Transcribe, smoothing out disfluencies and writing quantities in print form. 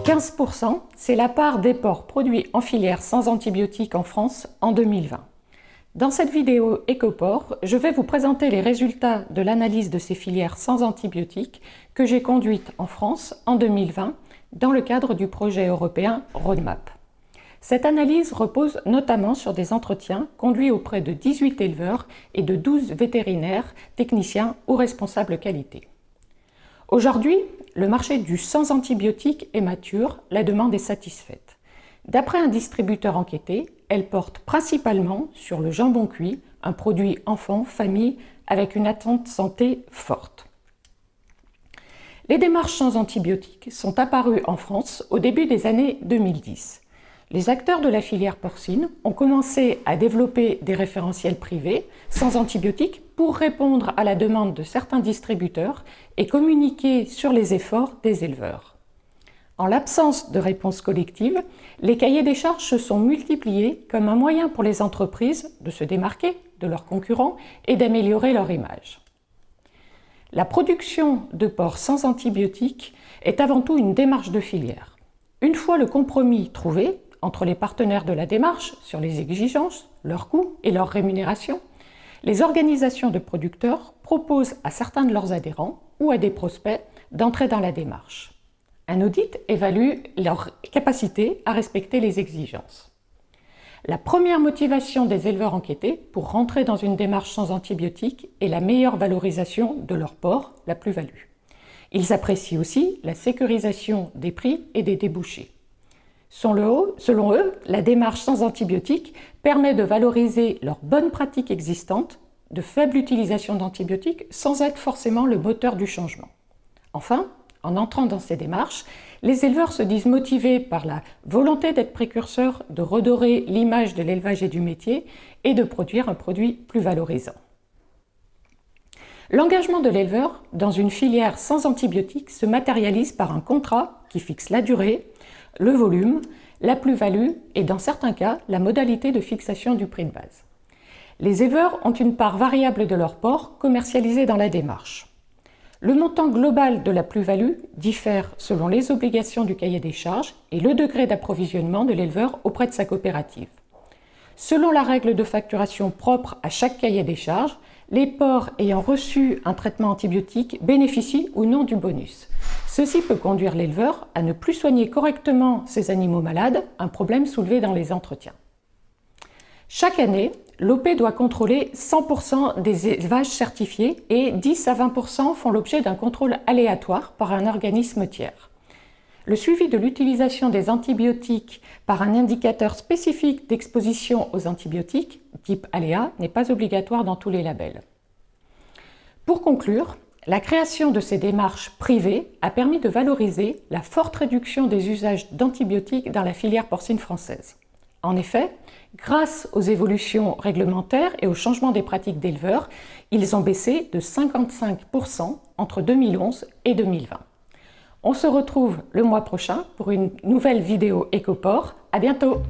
15%, c'est la part des porcs produits en filière sans antibiotiques en France en 2020. Dans cette vidéo Écoport, je vais vous présenter les résultats de l'analyse de ces filières sans antibiotiques que j'ai conduite en France en 2020 dans le cadre du projet européen Roadmap. Cette analyse repose notamment sur des entretiens conduits auprès de 18 éleveurs et de 12 vétérinaires, techniciens ou responsables qualité. Aujourd'hui, le marché du sans antibiotiques est mature, la demande est satisfaite. D'après un distributeur enquêté, elle porte principalement sur le jambon cuit, un produit enfant, famille, avec une attente santé forte. Les démarches sans antibiotiques sont apparues en France au début des années 2010. Les acteurs de la filière porcine ont commencé à développer des référentiels privés sans antibiotiques pour répondre à la demande de certains distributeurs et communiquer sur les efforts des éleveurs. En l'absence de réponse collective, les cahiers des charges se sont multipliés comme un moyen pour les entreprises de se démarquer de leurs concurrents et d'améliorer leur image. La production de porc sans antibiotiques est avant tout une démarche de filière. Une fois le compromis trouvé entre les partenaires de la démarche sur les exigences, leurs coûts et leur rémunération, les organisations de producteurs proposent à certains de leurs adhérents ou à des prospects d'entrer dans la démarche. Un audit évalue leur capacité à respecter les exigences. La première motivation des éleveurs enquêtés pour rentrer dans une démarche sans antibiotiques est la meilleure valorisation de leur porc, la plus-value. Ils apprécient aussi la sécurisation des prix et des débouchés. Selon eux, la démarche sans antibiotiques permet de valoriser leurs bonnes pratiques existantes, de faible utilisation d'antibiotiques, sans être forcément le moteur du changement. Enfin, en entrant dans ces démarches, les éleveurs se disent motivés par la volonté d'être précurseurs, de redorer l'image de l'élevage et du métier et de produire un produit plus valorisant. L'engagement de l'éleveur dans une filière sans antibiotiques se matérialise par un contrat qui fixe la durée, le volume, la plus-value et dans certains cas, la modalité de fixation du prix de base. Les éleveurs ont une part variable de leur porc commercialisée dans la démarche. Le montant global de la plus-value diffère selon les obligations du cahier des charges et le degré d'approvisionnement de l'éleveur auprès de sa coopérative. Selon la règle de facturation propre à chaque cahier des charges, les porcs ayant reçu un traitement antibiotique bénéficient ou non du bonus. Ceci peut conduire l'éleveur à ne plus soigner correctement ses animaux malades, un problème soulevé dans les entretiens. Chaque année, l'OP doit contrôler 100% des élevages certifiés et 10 à 20% font l'objet d'un contrôle aléatoire par un organisme tiers. Le suivi de l'utilisation des antibiotiques par un indicateur spécifique d'exposition aux antibiotiques, type aléa, n'est pas obligatoire dans tous les labels. Pour conclure, la création de ces démarches privées a permis de valoriser la forte réduction des usages d'antibiotiques dans la filière porcine française. En effet, grâce aux évolutions réglementaires et au changement des pratiques d'éleveurs, ils ont baissé de 55% entre 2011 et 2020. On se retrouve le mois prochain pour une nouvelle vidéo Écoport. À bientôt!